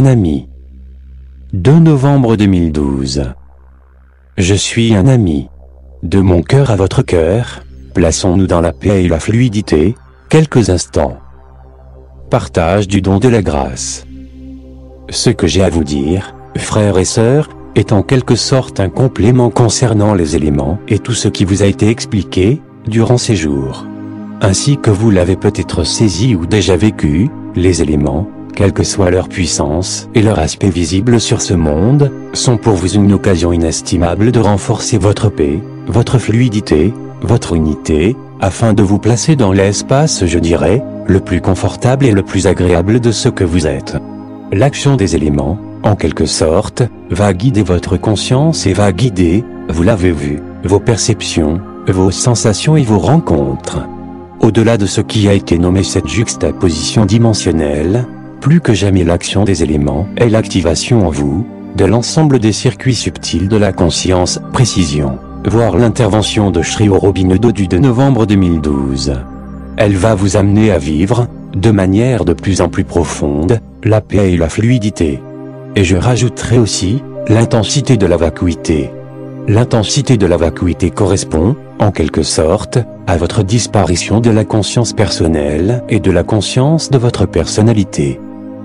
ami. 2 novembre 2012. Je suis un ami. De mon cœur à votre cœur, plaçons-nous dans la paix et la fluidité, quelques instants. Partage du don de la grâce. Ce que j'ai à vous dire, frères et sœurs, est en quelque sorte un complément concernant les éléments et tout ce qui vous a été expliqué durant ces jours. Ainsi que vous l'avez peut-être saisi ou déjà vécu, les éléments, quelle que soit leur puissance et leur aspect visible sur ce monde, sont pour vous une occasion inestimable de renforcer votre paix, votre fluidité, votre unité, afin de vous placer dans l'espace, je dirais, le plus confortable et le plus agréable de ce que vous êtes. L'action des éléments, en quelque sorte, va guider votre conscience et va guider, vous l'avez vu, vos perceptions, vos sensations et vos rencontres. Au-delà de ce qui a été nommé cette juxtaposition dimensionnelle, plus que jamais l'action des éléments est l'activation en vous, de l'ensemble des circuits subtils de la conscience, précision, voire l'intervention de Sri Aurobindo du 2 novembre 2012. Elle va vous amener à vivre, de manière de plus en plus profonde, la paix et la fluidité. Et je rajouterai aussi, l'intensité de la vacuité. L'intensité de la vacuité correspond, en quelque sorte, à votre disparition de la conscience personnelle et de la conscience de votre personnalité.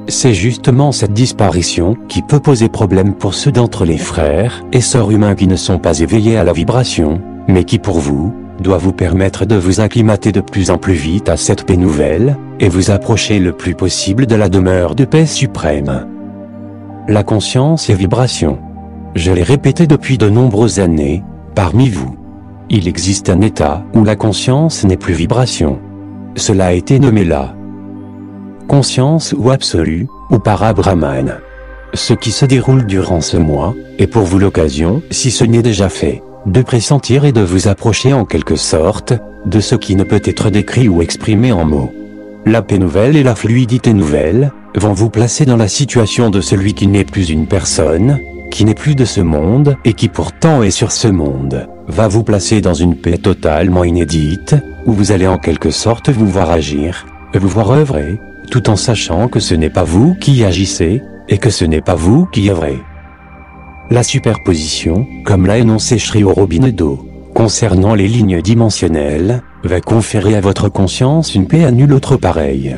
C'est justement cette disparition qui peut poser problème pour ceux d'entre les frères et sœurs humains qui ne sont pas éveillés à la vibration, mais qui pour vous, doit vous permettre de vous acclimater de plus en plus vite à cette paix nouvelle, et vous approcher le plus possible de la demeure de paix suprême. La conscience est vibration. Je l'ai répété depuis de nombreuses années, parmi vous. Il existe un état où la conscience n'est plus vibration. Cela a été nommé là. Conscience ou absolu, ou para-Brahman. Ce qui se déroule durant ce mois, est pour vous l'occasion, si ce n'est déjà fait, de pressentir et de vous approcher en quelque sorte, de ce qui ne peut être décrit ou exprimé en mots. La paix nouvelle et la fluidité nouvelle, vont vous placer dans la situation de celui qui n'est plus une personne, qui n'est plus de ce monde et qui pourtant est sur ce monde, va vous placer dans une paix totalement inédite, où vous allez en quelque sorte vous voir agir, vous voir œuvrer, tout en sachant que ce n'est pas vous qui agissez, et que ce n'est pas vous qui œuvrez. La superposition, comme l'a énoncé Sri Aurobindo, concernant les lignes dimensionnelles, va conférer à votre conscience une paix à nulle autre pareille.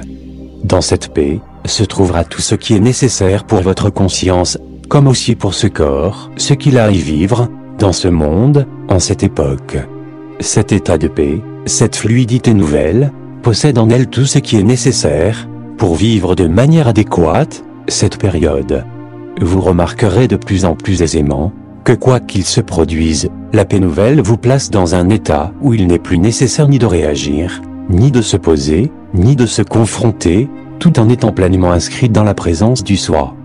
Dans cette paix, se trouvera tout ce qui est nécessaire pour votre conscience, comme aussi pour ce corps, ce qu'il a à y vivre, dans ce monde, en cette époque. Cet état de paix, cette fluidité nouvelle, possède en elle tout ce qui est nécessaire, pour vivre de manière adéquate, cette période. Vous remarquerez de plus en plus aisément, que quoi qu'il se produise, la paix nouvelle vous place dans un état où il n'est plus nécessaire ni de réagir, ni de se poser, ni de se confronter, tout en étant pleinement inscrit dans la présence du soi.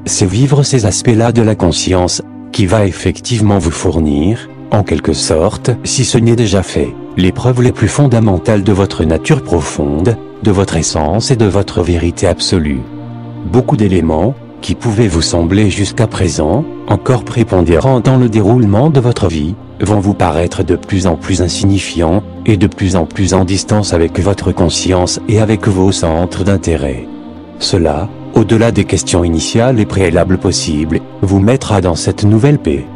C'est vivre ces aspects-là de la conscience, qui va effectivement vous fournir, en quelque sorte, si ce n'est déjà fait, les preuves les plus fondamentales de votre nature profonde, de votre essence et de votre vérité absolue. Beaucoup d'éléments, qui pouvaient vous sembler jusqu'à présent, encore prépondérants dans le déroulement de votre vie, vont vous paraître de plus en plus insignifiants, et de plus en plus en distance avec votre conscience et avec vos centres d'intérêt. Cela, au-delà des questions initiales et préalables possibles, vous mettra dans cette nouvelle paix.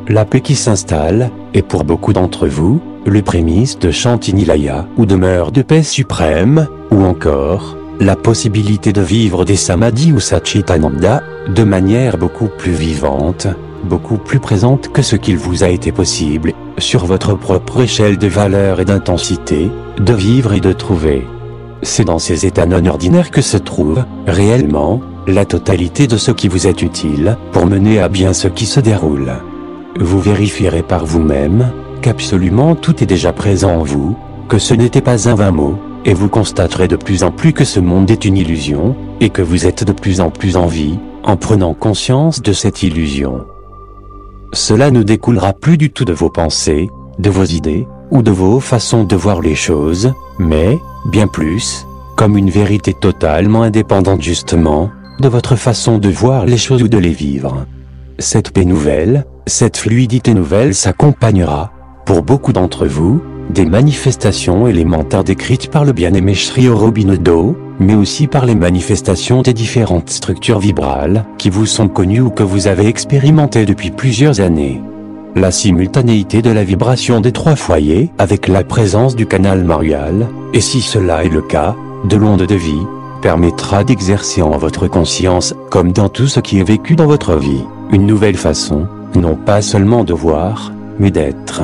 La paix qui s'installe, est pour beaucoup d'entre vous, le prémisse de Shantinilaya ou demeure de paix suprême, ou encore, la possibilité de vivre des samadhis ou satchitananda, de manière beaucoup plus vivante, beaucoup plus présente que ce qu'il vous a été possible, sur votre propre échelle de valeur et d'intensité, de vivre et de trouver. C'est dans ces états non ordinaires que se trouve, réellement, la totalité de ce qui vous est utile, pour mener à bien ce qui se déroule. Vous vérifierez par vous-même, qu'absolument tout est déjà présent en vous, que ce n'était pas un vain mot, et vous constaterez de plus en plus que ce monde est une illusion, et que vous êtes de plus en plus en vie, en prenant conscience de cette illusion. Cela ne découlera plus du tout de vos pensées, de vos idées, ou de vos façons de voir les choses, mais, bien plus, comme une vérité totalement indépendante justement, de votre façon de voir les choses ou de les vivre. Cette paix nouvelle, cette fluidité nouvelle s'accompagnera, pour beaucoup d'entre vous, des manifestations élémentaires décrites par le bien-aimé Sri Aurobindo, mais aussi par les manifestations des différentes structures vibrales qui vous sont connues ou que vous avez expérimentées depuis plusieurs années. La simultanéité de la vibration des 3 foyers avec la présence du canal marial, et si cela est le cas, de l'onde de vie, permettra d'exercer en votre conscience, comme dans tout ce qui est vécu dans votre vie, une nouvelle façon, non pas seulement de voir, mais d'être.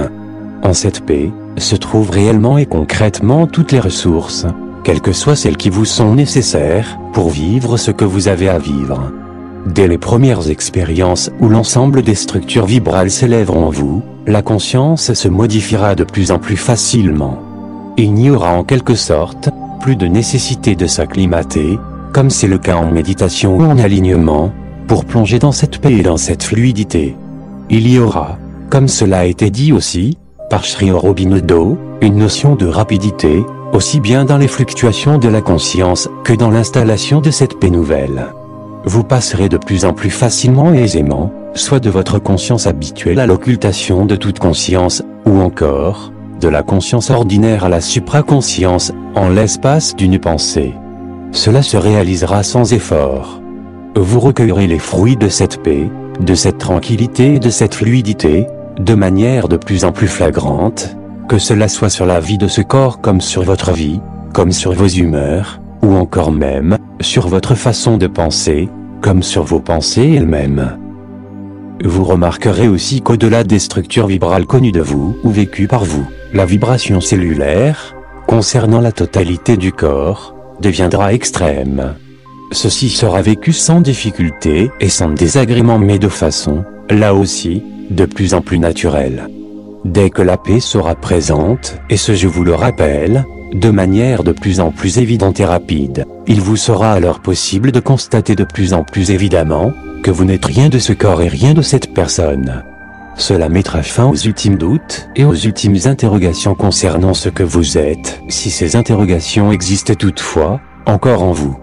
En cette paix, se trouvent réellement et concrètement toutes les ressources, quelles que soient celles qui vous sont nécessaires, pour vivre ce que vous avez à vivre. Dès les premières expériences où l'ensemble des structures vibrales s'élèveront en vous, la conscience se modifiera de plus en plus facilement. Il n'y aura en quelque sorte plus de nécessité de s'acclimater, comme c'est le cas en méditation ou en alignement, pour plonger dans cette paix et dans cette fluidité. Il y aura, comme cela a été dit aussi, par Sri Aurobindo, une notion de rapidité, aussi bien dans les fluctuations de la conscience que dans l'installation de cette paix nouvelle. Vous passerez de plus en plus facilement et aisément, soit de votre conscience habituelle à l'occultation de toute conscience, ou encore, de la conscience ordinaire à la supraconscience, en l'espace d'une pensée. Cela se réalisera sans effort. Vous recueillerez les fruits de cette paix, de cette tranquillité et de cette fluidité, de manière de plus en plus flagrante, que cela soit sur la vie de ce corps comme sur votre vie, comme sur vos humeurs, ou encore même, sur votre façon de penser, comme sur vos pensées elles-mêmes. Vous remarquerez aussi qu'au-delà des structures vibrales connues de vous ou vécues par vous, la vibration cellulaire, concernant la totalité du corps, deviendra extrême. Ceci sera vécu sans difficulté et sans désagrément mais de façon, là aussi, de plus en plus naturelle. Dès que la paix sera présente, et ce je vous le rappelle, de manière de plus en plus évidente et rapide, il vous sera alors possible de constater de plus en plus évidemment, que vous n'êtes rien de ce corps et rien de cette personne. Cela mettra fin aux ultimes doutes et aux ultimes interrogations concernant ce que vous êtes, si ces interrogations existent toutefois, encore en vous.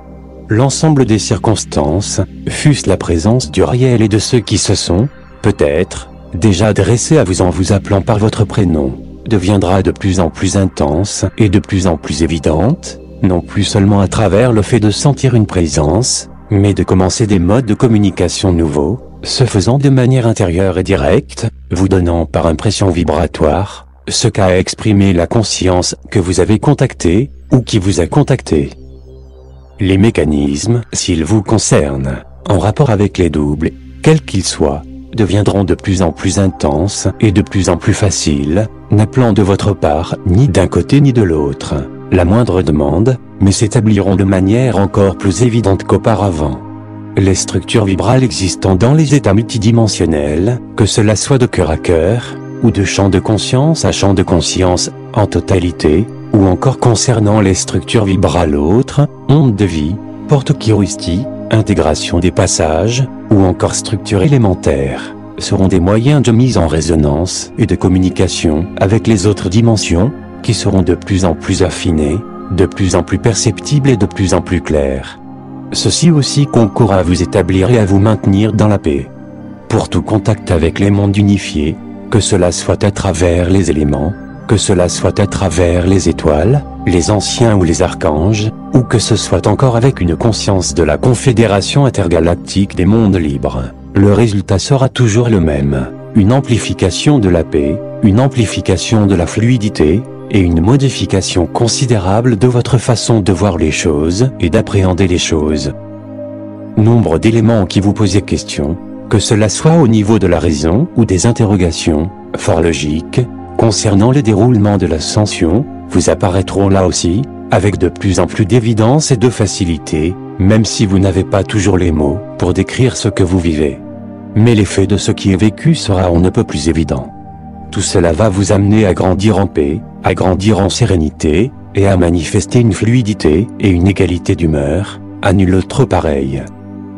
L'ensemble des circonstances, fût-ce la présence du réel et de ceux qui se sont, peut-être, déjà adressés à vous en vous appelant par votre prénom, deviendra de plus en plus intense et de plus en plus évidente, non plus seulement à travers le fait de sentir une présence, mais de commencer des modes de communication nouveaux, se faisant de manière intérieure et directe, vous donnant par impression vibratoire, ce qu'a exprimé la conscience que vous avez contactée, ou qui vous a contacté. Les mécanismes, s'ils vous concernent, en rapport avec les doubles, quels qu'ils soient, deviendront de plus en plus intenses et de plus en plus faciles, n'appelant de votre part ni d'un côté ni de l'autre la moindre demande, mais s'établiront de manière encore plus évidente qu'auparavant. Les structures vibrales existant dans les états multidimensionnels, que cela soit de cœur à cœur, ou de champ de conscience à champ de conscience, en totalité, ou encore concernant les structures vibrales autres, ondes de vie, porte chiroustie, intégration des passages, ou encore structures élémentaires, seront des moyens de mise en résonance et de communication avec les autres dimensions, qui seront de plus en plus affinées, de plus en plus perceptibles et de plus en plus claires. Ceci aussi concourt à vous établir et à vous maintenir dans la paix. Pour tout contact avec les mondes unifiés, que cela soit à travers les éléments, que cela soit à travers les étoiles, les anciens ou les archanges, ou que ce soit encore avec une conscience de la Confédération intergalactique des mondes libres, le résultat sera toujours le même, une amplification de la paix, une amplification de la fluidité, et une modification considérable de votre façon de voir les choses et d'appréhender les choses. Nombre d'éléments qui vous posent question, que cela soit au niveau de la raison ou des interrogations, fort logiques, concernant le déroulement de l'ascension, vous apparaîtront là aussi, avec de plus en plus d'évidence et de facilité, même si vous n'avez pas toujours les mots pour décrire ce que vous vivez. Mais l'effet de ce qui est vécu sera on ne peut plus évident. Tout cela va vous amener à grandir en paix, à grandir en sérénité, et à manifester une fluidité et une égalité d'humeur, à nul autre pareil.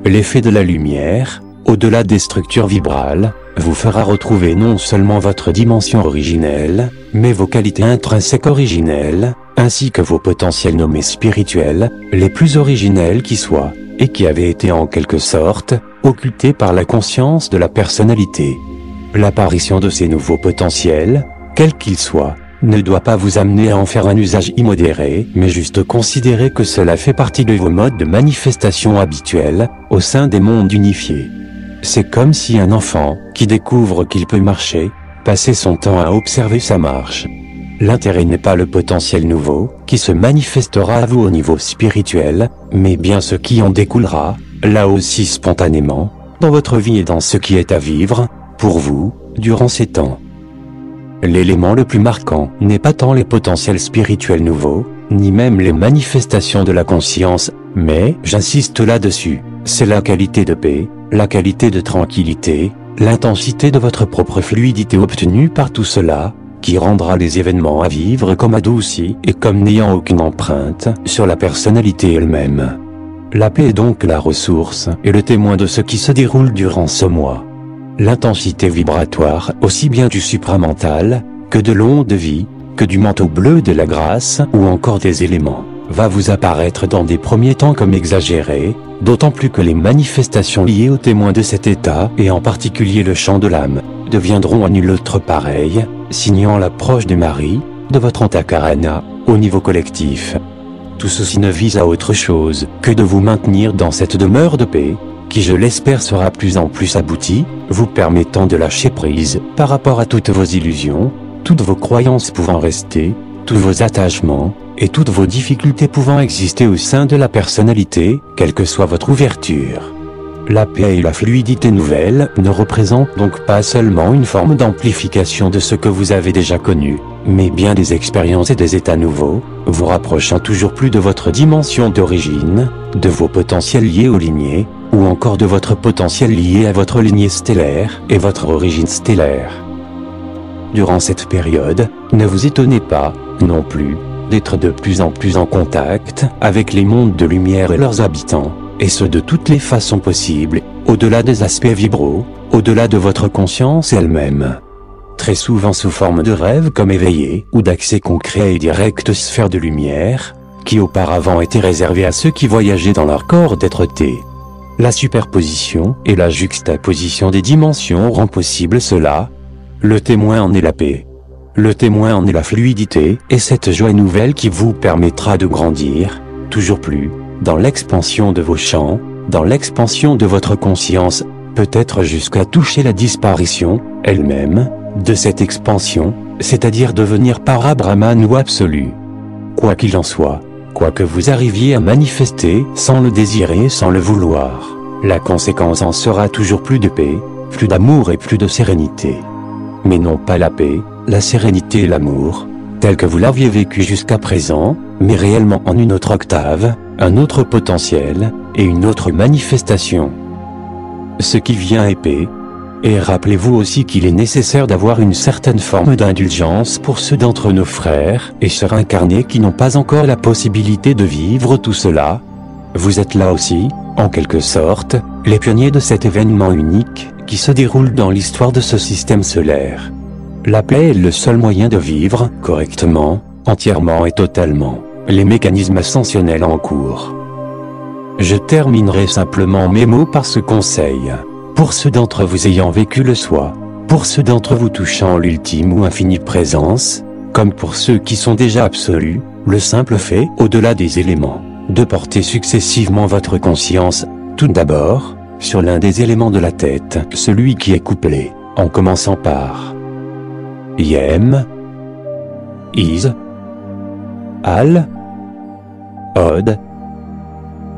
L'effet de la lumière, au-delà des structures vibrales, vous fera retrouver non seulement votre dimension originelle, mais vos qualités intrinsèques originelles, ainsi que vos potentiels nommés spirituels, les plus originels qui soient, et qui avaient été en quelque sorte, occultés par la conscience de la personnalité. L'apparition de ces nouveaux potentiels, quels qu'ils soient, ne doit pas vous amener à en faire un usage immodéré, mais juste considérer que cela fait partie de vos modes de manifestation habituels, au sein des mondes unifiés. C'est comme si un enfant, qui découvre qu'il peut marcher, passait son temps à observer sa marche. L'intérêt n'est pas le potentiel nouveau, qui se manifestera à vous au niveau spirituel, mais bien ce qui en découlera, là aussi spontanément, dans votre vie et dans ce qui est à vivre, pour vous, durant ces temps. L'élément le plus marquant n'est pas tant les potentiels spirituels nouveaux, ni même les manifestations de la conscience, mais, j'insiste là-dessus, c'est la qualité de paix, la qualité de tranquillité, l'intensité de votre propre fluidité obtenue par tout cela, qui rendra les événements à vivre comme adoucis et comme n'ayant aucune empreinte sur la personnalité elle-même. La paix est donc la ressource et le témoin de ce qui se déroule durant ce mois. L'intensité vibratoire, aussi bien du supramental, que de l'onde de vie, que du manteau bleu de la grâce ou encore des éléments, va vous apparaître dans des premiers temps comme exagérée, d'autant plus que les manifestations liées aux témoins de cet état, et en particulier le chant de l'âme, deviendront à nul autre pareil, signant l'approche du mari, de votre antakarana, au niveau collectif. Tout ceci ne vise à autre chose que de vous maintenir dans cette demeure de paix, qui je l'espère sera plus en plus aboutie, vous permettant de lâcher prise par rapport à toutes vos illusions, toutes vos croyances pouvant rester, tous vos attachements, et toutes vos difficultés pouvant exister au sein de la personnalité, quelle que soit votre ouverture. La paix et la fluidité nouvelle ne représentent donc pas seulement une forme d'amplification de ce que vous avez déjà connu, mais bien des expériences et des états nouveaux, vous rapprochant toujours plus de votre dimension d'origine, de vos potentiels liés aux lignées, ou encore de votre potentiel lié à votre lignée stellaire et votre origine stellaire. Durant cette période, ne vous étonnez pas, non plus, d'être de plus en plus en contact avec les mondes de lumière et leurs habitants, et ce de toutes les façons possibles, au-delà des aspects vibraux, au-delà de votre conscience elle-même. Très souvent sous forme de rêves comme éveillés, ou d'accès concret et direct aux sphères de lumière, qui auparavant étaient réservées à ceux qui voyageaient dans leur corps d'être-té. La superposition et la juxtaposition des dimensions rend possible cela. Le témoin en est la paix. Le témoin en est la fluidité, et cette joie nouvelle qui vous permettra de grandir, toujours plus, dans l'expansion de vos champs, dans l'expansion de votre conscience, peut-être jusqu'à toucher la disparition, elle-même, de cette expansion, c'est-à-dire devenir para-Brahman ou absolu. Quoi qu'il en soit, quoi que vous arriviez à manifester sans le désirer, sans le vouloir, la conséquence en sera toujours plus de paix, plus d'amour et plus de sérénité. Mais non pas la paix, la sérénité et l'amour, tel que vous l'aviez vécu jusqu'à présent, mais réellement en une autre octave, un autre potentiel, et une autre manifestation. Ce qui vient est paix, et rappelez-vous aussi qu'il est nécessaire d'avoir une certaine forme d'indulgence pour ceux d'entre nos frères et sœurs incarnés qui n'ont pas encore la possibilité de vivre tout cela. Vous êtes là aussi, en quelque sorte, les pionniers de cet événement unique, qui se déroule dans l'histoire de ce système solaire. La paix est le seul moyen de vivre correctement, entièrement et totalement, les mécanismes ascensionnels en cours. Je terminerai simplement mes mots par ce conseil. Pour ceux d'entre vous ayant vécu le soi, pour ceux d'entre vous touchant l'ultime ou infinie présence, comme pour ceux qui sont déjà absolus, le simple fait, au-delà des éléments, de porter successivement votre conscience, tout d'abord, sur l'un des éléments de la tête, celui qui est couplé, en commençant par Yem, Is, Al, Od,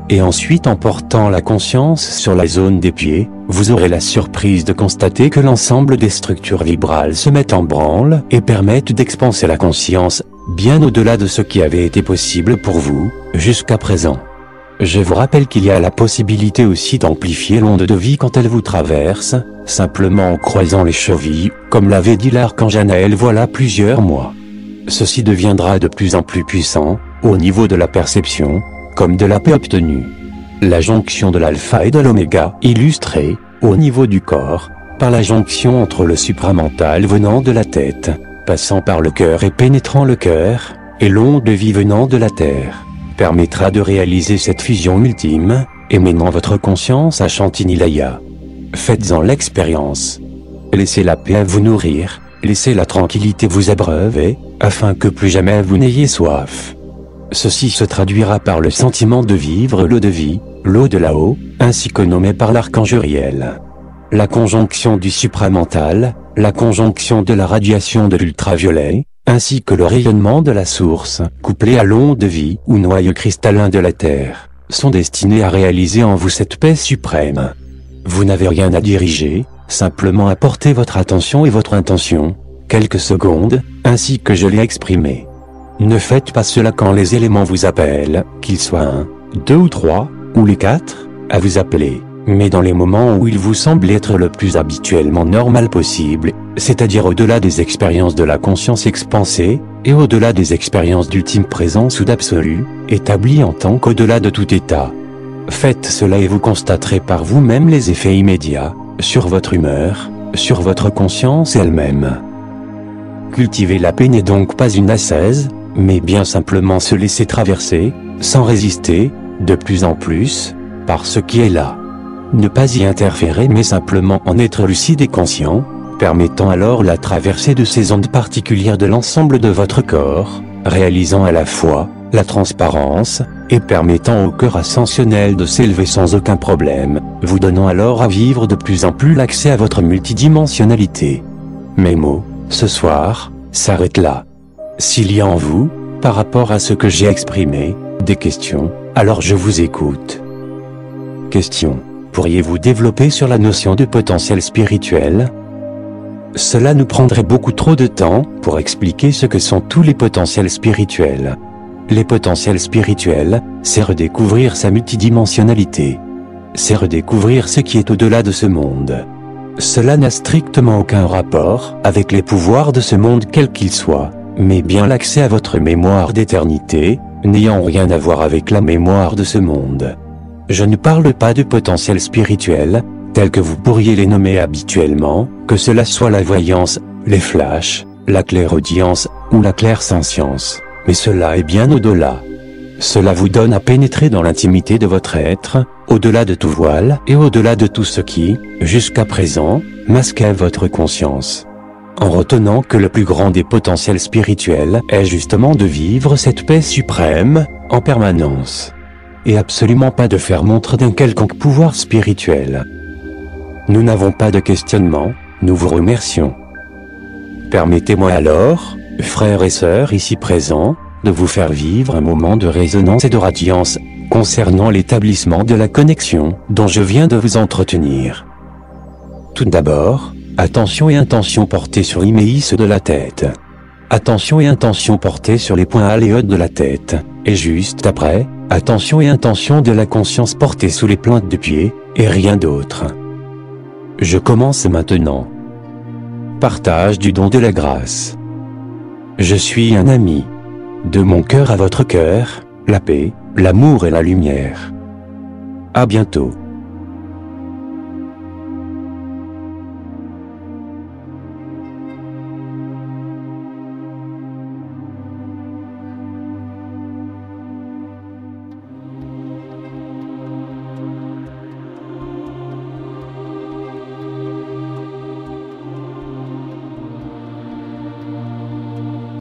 et ensuite en portant la conscience sur la zone des pieds, vous aurez la surprise de constater que l'ensemble des structures vibrales se mettent en branle et permettent d'expanser la conscience, bien au-delà de ce qui avait été possible pour vous, jusqu'à présent. Je vous rappelle qu'il y a la possibilité aussi d'amplifier l'onde de vie quand elle vous traverse, simplement en croisant les chevilles, comme l'avait dit l'archange Anaël voilà plusieurs mois. Ceci deviendra de plus en plus puissant, au niveau de la perception, comme de la paix obtenue. La jonction de l'alpha et de l'oméga, illustrée, au niveau du corps, par la jonction entre le supramental venant de la tête, passant par le cœur et pénétrant le cœur, et l'onde de vie venant de la terre, permettra de réaliser cette fusion ultime, et menant votre conscience à Chantilly-Laya. Faites-en l'expérience. Laissez la paix vous nourrir, laissez la tranquillité vous abreuver, afin que plus jamais vous n'ayez soif. Ceci se traduira par le sentiment de vivre l'eau de vie, l'eau de là-haut, ainsi que nommée par l'archange Uriel. La conjonction du supramental, la conjonction de la radiation de l'ultraviolet, ainsi que le rayonnement de la source, couplé à l'onde de vie ou noyau cristallin de la Terre, sont destinés à réaliser en vous cette paix suprême. Vous n'avez rien à diriger, simplement apportez votre attention et votre intention, quelques secondes, ainsi que je l'ai exprimé. Ne faites pas cela quand les éléments vous appellent, qu'ils soient 1, 2 ou 3, ou les 4, à vous appeler, mais dans les moments où il vous semble être le plus habituellement normal possible, c'est-à-dire au-delà des expériences de la conscience expansée, et au-delà des expériences d'ultime présence ou d'absolu, établies en tant qu'au-delà de tout état. Faites cela et vous constaterez par vous-même les effets immédiats, sur votre humeur, sur votre conscience elle-même. Cultiver la paix n'est donc pas une ascèse, mais bien simplement se laisser traverser, sans résister, de plus en plus, par ce qui est là. Ne pas y interférer mais simplement en être lucide et conscient, permettant alors la traversée de ces ondes particulières de l'ensemble de votre corps, réalisant à la fois la transparence, et permettant au cœur ascensionnel de s'élever sans aucun problème, vous donnant alors à vivre de plus en plus l'accès à votre multidimensionnalité. Mes mots, ce soir, s'arrêtent là. S'il y a en vous, par rapport à ce que j'ai exprimé, des questions, alors je vous écoute. Question. Pourriez-vous développer sur la notion de potentiel spirituel? Cela nous prendrait beaucoup trop de temps pour expliquer ce que sont tous les potentiels spirituels. Les potentiels spirituels, c'est redécouvrir sa multidimensionnalité. C'est redécouvrir ce qui est au-delà de ce monde. Cela n'a strictement aucun rapport avec les pouvoirs de ce monde quel qu'il soit, mais bien l'accès à votre mémoire d'éternité, n'ayant rien à voir avec la mémoire de ce monde. Je ne parle pas de potentiel spirituel, tels que vous pourriez les nommer habituellement, que cela soit la voyance, les flashs, la clairaudience, ou la clairsentience, mais cela est bien au-delà. Cela vous donne à pénétrer dans l'intimité de votre être, au-delà de tout voile et au-delà de tout ce qui, jusqu'à présent, masquait votre conscience. En retenant que le plus grand des potentiels spirituels est justement de vivre cette paix suprême, en permanence. Et absolument pas de faire montre d'un quelconque pouvoir spirituel. Nous n'avons pas de questionnement, nous vous remercions. Permettez-moi alors, frères et sœurs ici présents, de vous faire vivre un moment de résonance et de radiance, concernant l'établissement de la connexion dont je viens de vous entretenir. Tout d'abord, attention et intention portée sur l'hyméis de la tête. Attention et intention portée sur les points aléotes de la tête, et juste après, attention et intention de la conscience portée sous les pointes de pied, et rien d'autre. Je commence maintenant. Partage du don de la grâce. Je suis un ami. De mon cœur à votre cœur, la paix, l'amour et la lumière. À bientôt.